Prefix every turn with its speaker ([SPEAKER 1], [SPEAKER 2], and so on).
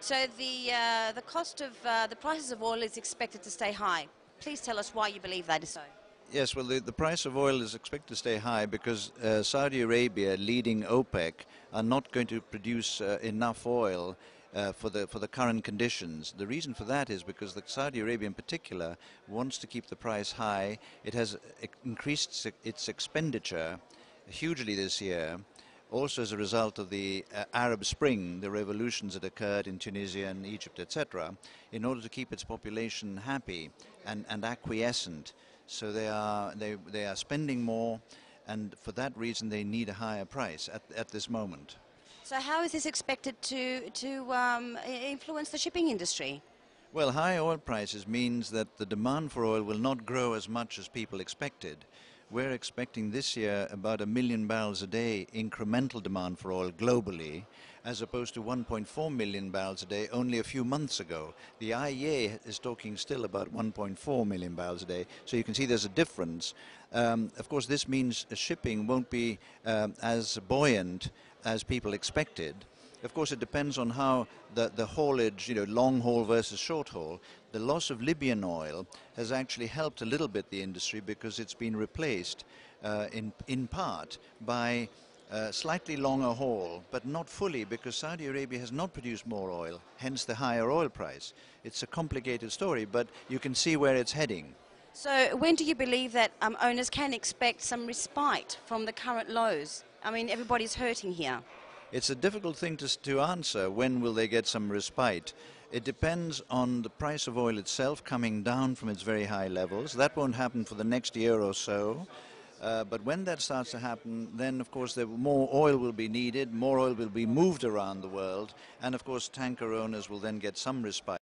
[SPEAKER 1] So the cost of the prices of oil is expected to stay high. Please tell us why you believe that is so.
[SPEAKER 2] Yes, well, the price of oil is expected to stay high because Saudi Arabia, leading OPEC, are not going to produce enough oil for the current conditions. The reason for that is because the Saudi Arabia in particular wants to keep the price high. It has increased its expenditure hugely this year, also as a result of the Arab Spring, the revolutions that occurred in Tunisia and Egypt, etc., in order to keep its population happy and acquiescent. So they are spending more, and for that reason they need a higher price at this moment.
[SPEAKER 1] So how is this expected to influence the shipping industry?
[SPEAKER 2] Well, high oil prices means that the demand for oil will not grow as much as people expected. We're expecting this year about 1 million barrels a day incremental demand for oil globally, as opposed to 1.4 million barrels a day only a few months ago. The IEA is talking still about 1.4 million barrels a day, so you can see there's a difference. Of course, this means shipping won't be as buoyant as people expected. Of course, it depends on how the haulage, long haul versus short haul. The loss of Libyan oil has actually helped a little bit the industry because it's been replaced in part by slightly longer haul, but not fully because Saudi Arabia has not produced more oil, hence the higher oil price. It's a complicated story, but you can see where it's heading.
[SPEAKER 1] So when do you believe that owners can expect some respite from the current lows? I mean, everybody's hurting here.
[SPEAKER 2] It's a difficult thing to answer. When will they get some respite? It depends on the price of oil itself coming down from its very high levels. That won't happen for the next year or so. But when that starts to happen, then of course more oil will be needed, more oil will be moved around the world, and of course tanker owners will then get some respite.